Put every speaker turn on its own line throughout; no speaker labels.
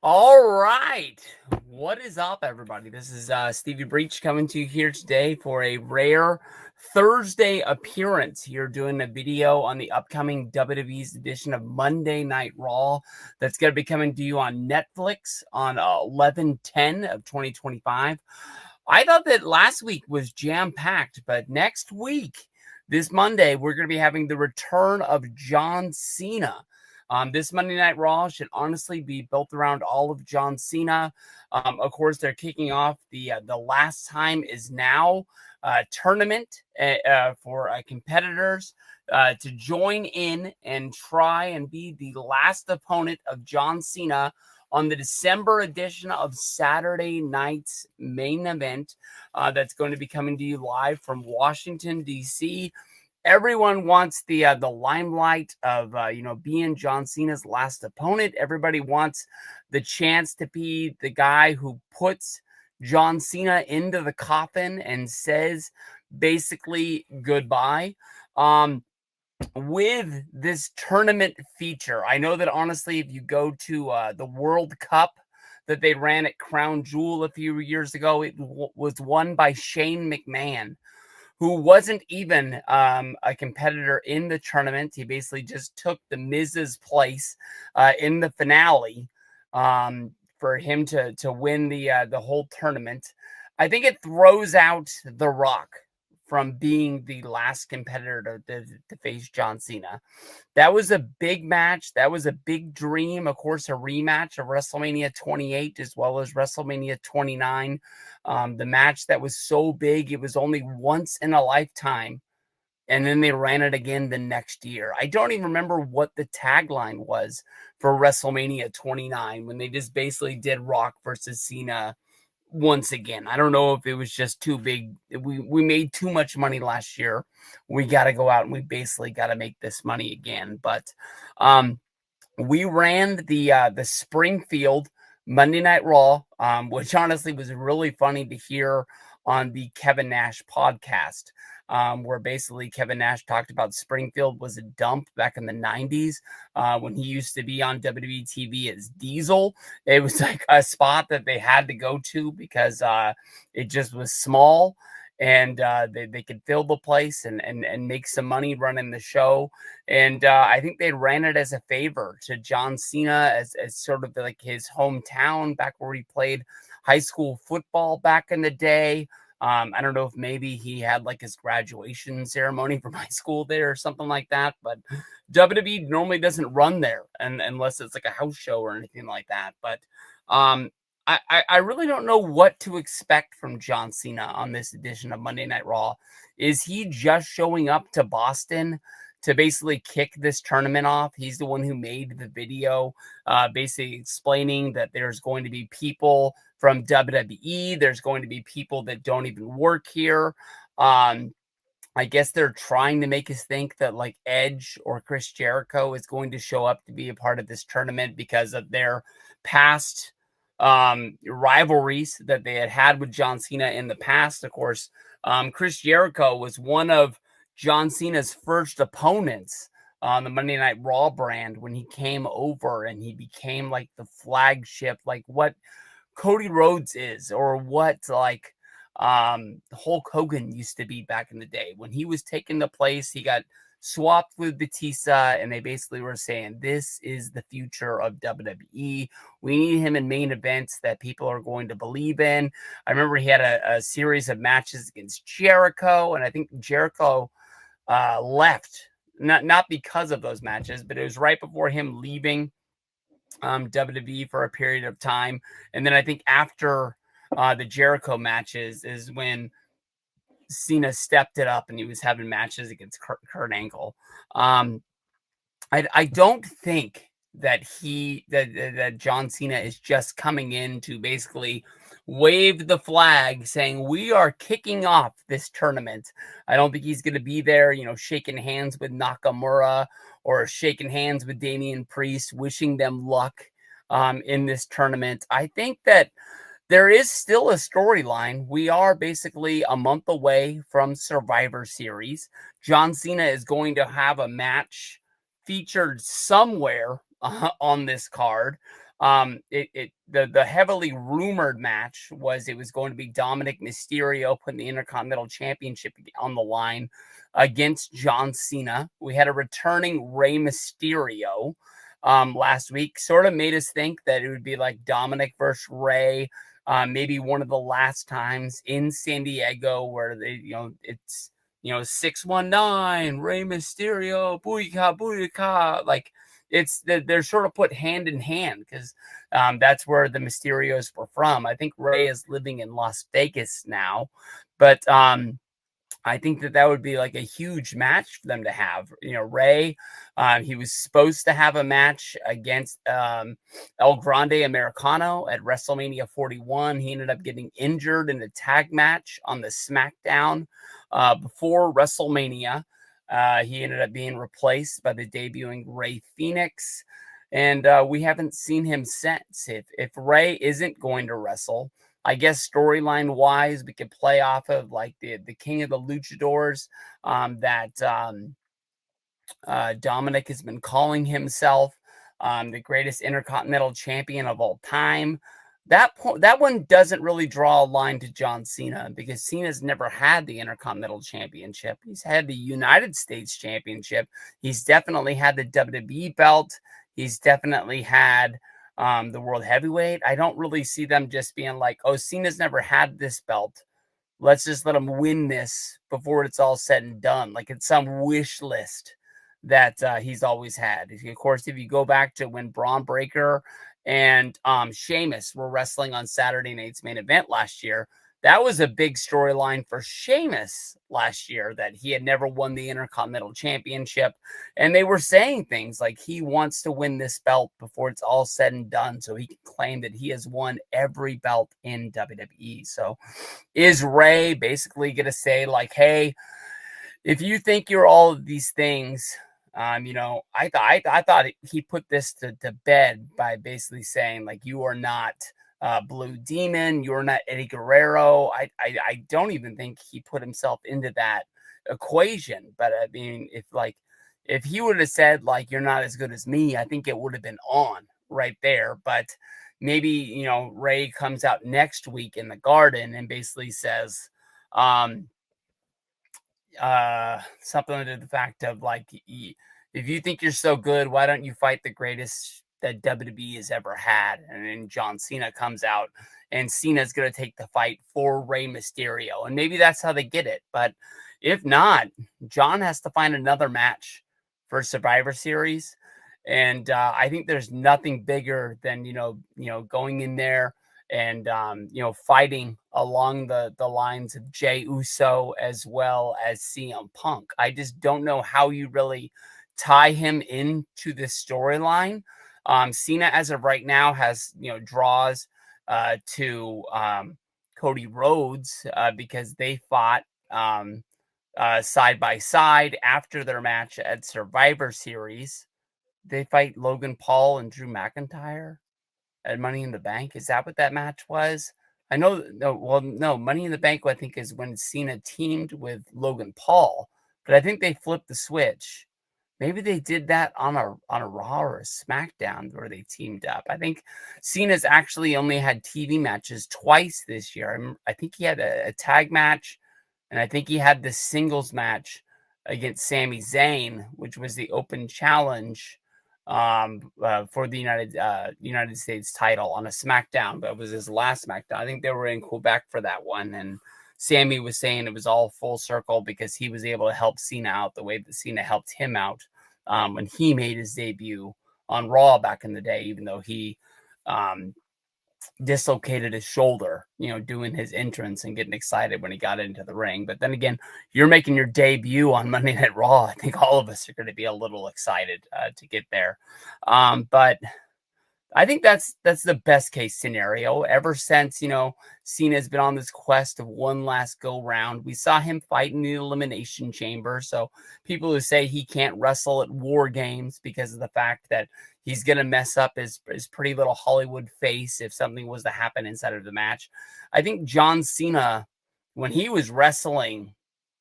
All right. What is up, everybody? This is Stevie Breach coming to you here today for a rare Thursday appearance here, doing a video on the upcoming WWE's edition of Monday Night Raw that's going to be coming to you on Netflix on 11/10 of 2025. I thought that last week was jam-packed, but next week, this Monday, we're going to be having the return of John Cena. This Monday Night Raw should honestly be built around all of John Cena. Of course, they're kicking off the Last Time Is Now tournament for competitors to join in and try and be the last opponent of John Cena on the December edition of Saturday Night's Main Event that's going to be coming to you live from Washington, D.C. Everyone wants the limelight of being John Cena's last opponent. Everybody wants the chance to be the guy who puts John Cena into the coffin and says basically goodbye. With this tournament feature, I know that honestly, if you go to the World Cup that they ran at Crown Jewel a few years ago, it was won by Shane McMahon, who wasn't even a competitor in the tournament. He basically just took the Miz's place in the finale for him to win the whole tournament. I think it throws out The Rock from being the last competitor to face John Cena. That was a big match. That was a big dream. Of course, a rematch of WrestleMania 28 as well as WrestleMania 29. The match that was so big, it was only once in a lifetime. And then they ran it again the next year. I don't even remember what the tagline was for WrestleMania 29 when they just basically did Rock versus Cena once again. I don't know if it was just too big. We made too much money last year. We got to go out and we basically got to make this money again. But we ran the Springfield Monday Night Raw, which honestly was really funny to hear on the Kevin Nash podcast, where basically Kevin Nash talked about Springfield was a dump back in the 90s when he used to be on WWE TV as Diesel. It was like a spot that they had to go to because it just was small. And they could fill the place and make some money running the show. And I think they ran it as a favor to John Cena as sort of like his hometown back where he played high school football back in the day. I don't know if maybe he had like his graduation ceremony from high school there or something like that, but WWE normally doesn't run there unless it's like a house show or anything like that. But um, I really don't know what to expect from John Cena on this edition of Monday Night Raw. Is he just showing up to Boston to basically kick this tournament off? He's the one who made the video, basically explaining that there's going to be people from WWE. There's going to be people that don't even work here. I guess they're trying to make us think that like Edge or Chris Jericho is going to show up to be a part of this tournament because of their past rivalries that they had with John Cena in the past. Of course, Chris Jericho was one of John Cena's first opponents on the Monday Night Raw brand when he came over and he became like the flagship, like what Cody Rhodes is, or what like Hulk Hogan used to be back in the day. When he was taking the place, he got swapped with Batista, and they basically were saying, this is the future of WWE. We need him in main events that people are going to believe in. I remember he had a series of matches against Jericho, and I think Jericho left, not because of those matches, but it was right before him leaving WWE for a period of time. And then I think after the Jericho matches is when Cena stepped it up and he was having matches against Kurt Angle. I don't think that that John Cena is just coming in to basically wave the flag saying we are kicking off this tournament. I don't think he's going to be there, shaking hands with Nakamura or shaking hands with Damian Priest, wishing them luck in this tournament. I think that there is still a storyline. We are basically a month away from Survivor Series. John Cena is going to have a match featured somewhere on this card. The heavily rumored match was it was going to be Dominic Mysterio putting the Intercontinental Championship on the line against John Cena. We had a returning Rey Mysterio last week. Sort of made us think that it would be like Dominic versus Rey, maybe one of the last times in San Diego where it's 619 Rey Mysterio, booyaka, booyaka. Like they're sort of put hand in hand because that's where the Mysterios were from. I think Rey is living in Las Vegas now, but I think that would be like a huge match for them to have. Ray, he was supposed to have a match against El Grande Americano at WrestleMania 41. He ended up getting injured in a tag match on the SmackDown before WrestleMania. He ended up being replaced by the debuting Ray Phoenix. And we haven't seen him since. If Ray isn't going to wrestle, I guess storyline wise, we could play off of like the King of the Luchadors that Dominic has been calling himself, the greatest Intercontinental Champion of all time. That one doesn't really draw a line to John Cena because Cena's never had the Intercontinental Championship. He's had the United States Championship. He's definitely had the WWE belt. He's definitely had the World Heavyweight. I don't really see them just being like, oh, Cena's never had this belt. Let's just let him win this before it's all said and done. Like it's some wish list that he's always had. Of course, if you go back to when Braun Breaker and Sheamus were wrestling on Saturday Night's Main Event last year, that was a big storyline for Sheamus last year that he had never won the Intercontinental Championship. And they were saying things like he wants to win this belt before it's all said and done so he can claim that he has won every belt in WWE. So is Ray basically going to say like, hey, if you think you're all of these things, I thought he put this to bed by basically saying like, you are not Blue Demon, you're not Eddie Guerrero. I don't even think he put himself into that equation. But I mean, if he would have said like, you're not as good as me, I think it would have been on right there. But maybe Ray comes out next week in the Garden and basically says something to the fact of like, if you think you're so good, why don't you fight the greatest that WWE has ever had? And then John Cena comes out and Cena's going to take the fight for Rey Mysterio. And maybe that's how they get it. But if not, John has to find another match for Survivor Series. And I think there's nothing bigger than, going in there and, fighting along the lines of Jey Uso as well as CM Punk. I just don't know how you really tie him into this storyline. Cena, as of right now, has, draws to Cody Rhodes because they fought side by side after their match at Survivor Series. They fight Logan Paul and Drew McIntyre at Money in the Bank. Is that what that match was? I know. No. Money in the Bank, I think, is when Cena teamed with Logan Paul, but I think they flipped the switch. Maybe they did that on a Raw or a SmackDown where they teamed up. I think Cena's actually only had TV matches twice this year. I think he had a tag match, and I think he had the singles match against Sami Zayn, which was the open challenge for the United States title on a SmackDown, but it was his last SmackDown. I think they were in Quebec for that one, and Sammy was saying it was all full circle because he was able to help Cena out the way that Cena helped him out when he made his debut on Raw back in the day, even though he dislocated his shoulder, doing his entrance and getting excited when he got into the ring. But then again, you're making your debut on Monday Night Raw. I think all of us are going to be a little excited to get there. But I think that's the best case scenario. Ever since, Cena's been on this quest of one last go round. We saw him fight in the Elimination Chamber. So people who say he can't wrestle at War Games because of the fact that he's going to mess up his pretty little Hollywood face if something was to happen inside of the match. I think John Cena, when he was wrestling,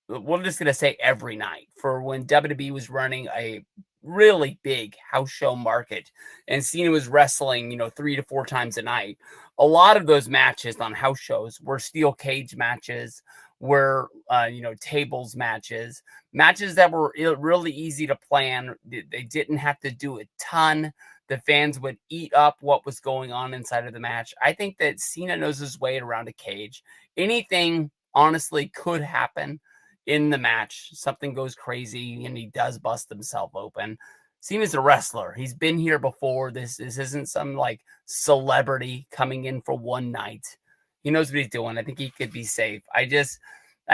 we're just going to say every night, for when WWE was running a really big house show market, and Cena was wrestling, 3 to 4 times a night. A lot of those matches on house shows were steel cage matches, were tables matches, matches that were really easy to plan. They didn't have to do a ton. The fans would eat up what was going on inside of the match. I think that Cena knows his way around a cage. Anything honestly could happen in the match. Something goes crazy and he does bust himself open. Cena's a wrestler. He's been here before. This isn't some like celebrity coming in for one night. He knows what he's doing. I think he could be safe. I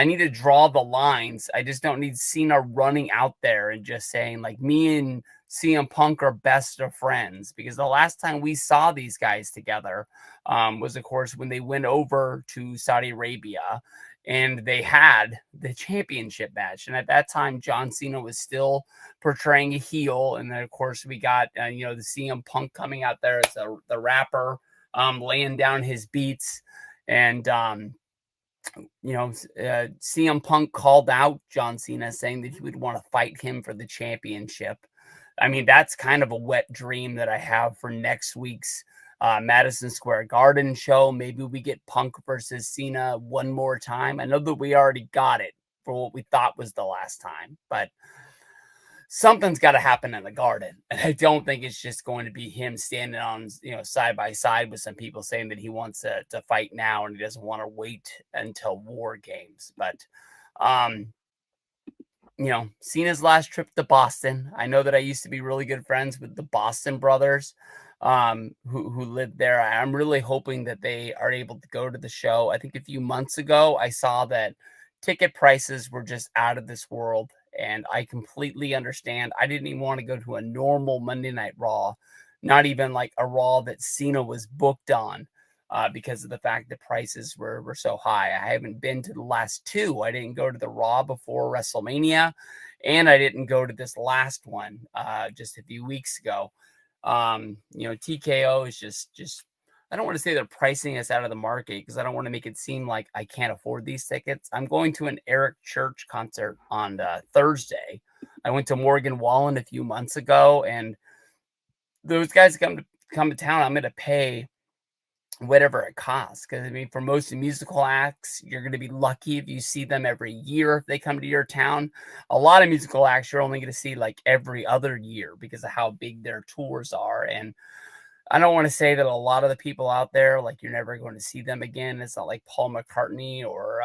need to draw the lines. I just don't need Cena running out there and just saying like me and CM Punk are best of friends, because the last time we saw these guys together was, of course, when they went over to Saudi Arabia and they had the championship match. And at that time, John Cena was still portraying a heel. And then, of course, we got, the CM Punk coming out there as the rapper, laying down his beats. And, CM Punk called out John Cena saying that he would want to fight him for the championship. I mean, that's kind of a wet dream that I have for next week's Madison Square Garden show. Maybe we get Punk versus Cena one more time. I know that we already got it for what we thought was the last time, but something's got to happen in the Garden. And I don't think it's just going to be him standing on, side by side with some people saying that he wants to fight now and he doesn't want to wait until War Games. But, Cena's last trip to Boston. I know that I used to be really good friends with the Boston brothers, who lived there. I'm really hoping that they are able to go to the show. I think a few months ago, I saw that ticket prices were just out of this world, and I completely understand. I didn't even want to go to a normal Monday Night Raw, not even like a Raw that Cena was booked on, because of the fact that prices were so high. I haven't been to the last two. I didn't go to the Raw before WrestleMania, and I didn't go to this last one just a few weeks ago. TKO is just I don't want to say they're pricing us out of the market, because I don't want to make it seem like I can't afford these tickets. I'm going to an Eric Church concert on Thursday. I went to Morgan Wallen a few months ago, and those guys come to town. I'm going to pay whatever it costs. Because I mean, for most musical acts, you're going to be lucky if you see them every year if they come to your town. A lot of musical acts you're only going to see like every other year because of how big their tours are. And I don't want to say that a lot of the people out there, like, you're never going to see them again. It's not like Paul McCartney or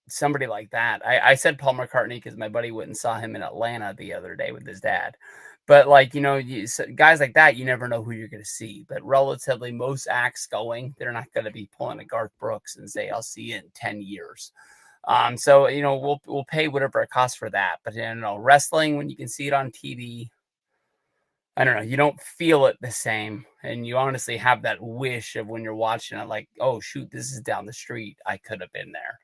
somebody like that. I said Paul McCartney because my buddy went and saw him in Atlanta the other day with his dad. But like, guys like that, you never know who you're going to see. But relatively, most acts going, they're not going to be pulling a Garth Brooks and say, "I'll see you in 10 years." So we'll pay whatever it costs for that. But wrestling, when you can see it on TV, I don't know, you don't feel it the same. And you honestly have that wish of when you're watching it, like, oh shoot, this is down the street. I could have been there.